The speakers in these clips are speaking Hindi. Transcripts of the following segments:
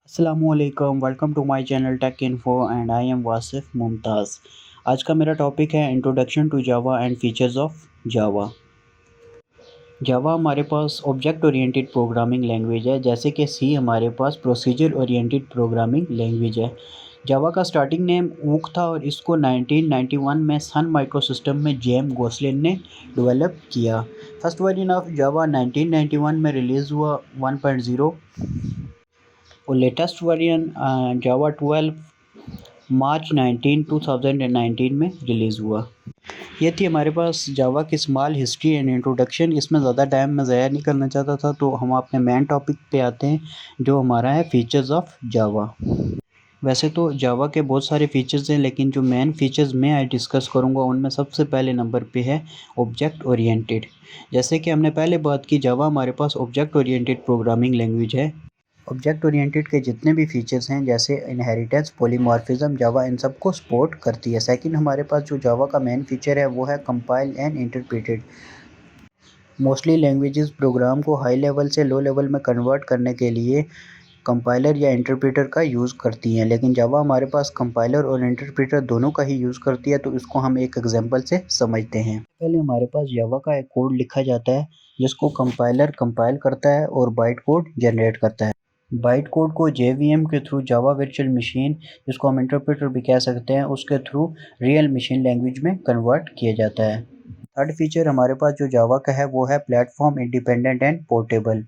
अस्सलामुअलैकुम, welcome to my channel tech info and I am Wasif Mumtaz. आज का मेरा टॉपिक है introduction to Java and features of Java. Java हमारे पास ऑब्जेक्ट ओरिएंटेड प्रोग्रामिंग लैंग्वेज है, जैसे कि सी हमारे पास प्रोसीजर ओरिएंटेड प्रोग्रामिंग लैंग्वेज है। जावा का स्टार्टिंग नेम ऊक था और इसको 1991 में सन माइक्रोसिस्टम में जेम गोसलिन ने डेवलप किया। फर्स्ट वर्जन ऑफ जावा 1991 में रिलीज़ हुआ 1.0 और लेटेस्ट वर्जन जावा 12 मार्च 2019 में रिलीज़ हुआ। ये थी हमारे पास जावा की स्मॉल हिस्ट्री एंड इंट्रोडक्शन। इसमें ज़्यादा टाइम मैं ज़ाया नहीं करना चाहता था, तो हम अपने मेन टॉपिक पे आते हैं जो हमारा है फीचर्स ऑफ जावा। वैसे तो जावा के बहुत सारे फीचर्स हैं, लेकिन जो मेन फीचर्स मैं आज डिस्कस करूँगा उनमें सबसे पहले नंबर पे है ऑब्जेक्ट ओरिएंटेड। जैसे कि हमने पहले बात की, जावा हमारे पास ऑब्जेक्ट ओरिएंटेड प्रोग्रामिंग लैंग्वेज है। ऑब्जेक्ट ओरिएंटेड के जितने भी फीचर्स हैं जैसे इनहेरिटेंस, पॉलीमॉर्फिज्म, जावा इन सब को सपोर्ट करती है। सेकंड हमारे पास जो जावा का मेन फीचर है वो है compile and interpreted. Mostly languages program को हाई लेवल से लो लेवल में कन्वर्ट करने के लिए कंपाइलर या इंटरप्रेटर का यूज़ करती हैं, लेकिन जावा हमारे पास कंपाइलर और इंटरप्रेटर दोनों का ही यूज़ करती है। तो इसको हम एक एग्जांपल से समझते हैं। पहले हमारे पास जावा का एक कोड लिखा जाता है जिसको कंपाइलर कंपाइल करता है और बाइट कोड जनरेट करता है। बाइट कोड को जेवीएम के थ्रू जावा वर्चुअल मशीन, जिसको हम इंटरप्रेटर भी कह सकते हैं, उसके थ्रू रियल मशीन लैंग्वेज में कन्वर्ट किया जाता है। थर्ड फीचर हमारे पास जो जावा का है वो है प्लेटफॉर्म इंडिपेंडेंट एंड पोर्टेबल।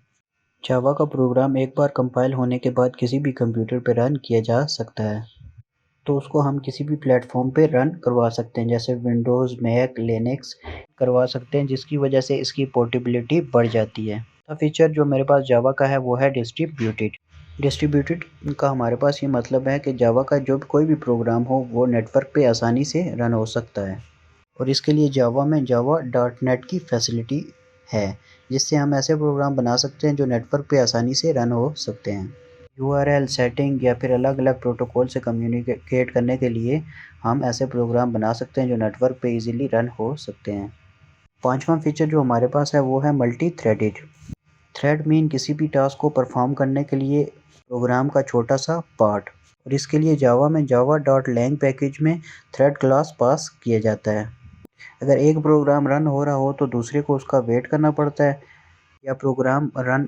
जावा का प्रोग्राम एक बार कंपाइल होने के बाद किसी भी कंप्यूटर पर रन किया जा सकता है, तो उसको हम किसी भी प्लेटफॉर्म पे रन करवा सकते हैं, जैसे विंडोज़, मैक, लिनक्स करवा सकते हैं, जिसकी वजह से इसकी पोर्टेबिलिटी बढ़ जाती है। फीचर जो मेरे पास जावा का है वो है डिस्ट्रीब्यूटेड। डिस्ट्रीब्यूटेड का हमारे पास ये मतलब है कि जावा का जो भी कोई भी प्रोग्राम हो वो नेटवर्क पे आसानी से रन हो सकता है, और इसके लिए जावा में जावा डॉट नेट की फैसिलिटी है, जिससे हम ऐसे प्रोग्राम बना सकते हैं जो नेटवर्क पे आसानी से रन हो सकते हैं। यूआरएल सेटिंग या फिर अलग अलग प्रोटोकॉल से कम्युनिकेट करने के लिए हम ऐसे प्रोग्राम बना सकते हैं जो नेटवर्क पे इजीली रन हो सकते हैं। पांचवा फीचर जो हमारे पास है वो है मल्टी थ्रेडेड। थ्रेड मीन किसी भी टास्क को परफॉर्म करने के लिए प्रोग्राम का छोटा सा पार्ट, और इसके लिए जावा में जावा डॉट लैंग पैकेज में थ्रेड क्लास पास किया जाता है। अगर एक प्रोग्राम रन हो रहा हो तो दूसरे को उसका वेट करना पड़ता है, या प्रोग्राम रन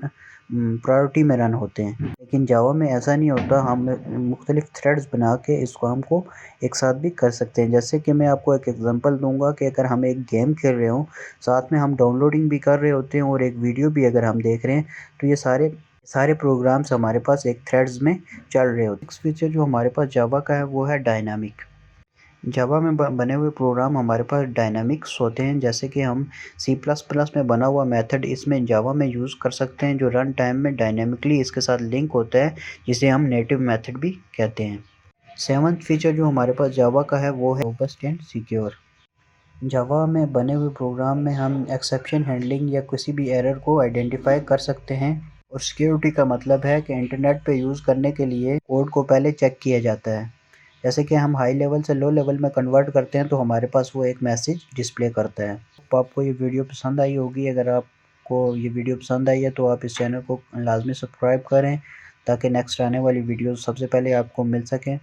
प्रायोरिटी में रन होते हैं, लेकिन जावा में ऐसा नहीं होता। हम मुख्तलिफ थ्रेड्स बना के इस काम को एक साथ भी कर सकते हैं। जैसे कि मैं आपको एक एग्जांपल दूंगा कि अगर हम एक गेम खेल रहे हो, साथ में हम डाउनलोडिंग भी कर रहे होते हैं और एक वीडियो भी अगर हम देख रहे हैं, तो ये सारे प्रोग्राम्स हमारे पास एक थ्रेड्स में चल रहे होते हैं। नेक्स्ट फीचर जो हमारे पास जावा का है वो है डायनामिक। जावा में बने हुए प्रोग्राम हमारे पास डायनामिक्स होते हैं, जैसे कि हम सी प्लस प्लस में बना हुआ मेथड इसमें जावा में यूज़ कर सकते हैं, जो रन टाइम में डायनामिकली इसके साथ लिंक होता है, जिसे हम नेटिव मेथड भी कहते हैं। सेवंथ फीचर जो हमारे पास जावा का है वो है रोबस्ट एंड सिक्योर। जावा में बने हुए प्रोग्राम में हम एक्सेप्शन हैंडलिंग या किसी भी एरर को आइडेंटिफाई कर सकते हैं, और सिक्योरिटी का मतलब है कि इंटरनेट पे यूज़ करने के लिए कोड को पहले चेक किया जाता है। जैसे कि हम हाई लेवल से लो लेवल में कन्वर्ट करते हैं तो हमारे पास वो एक मैसेज डिस्प्ले करता है। तो आपको ये वीडियो पसंद आई होगी। अगर आपको ये वीडियो पसंद आई है तो आप इस चैनल को लाजमी सब्सक्राइब करें, ताकि नेक्स्ट आने वाली वीडियो सबसे पहले आपको मिल सकें।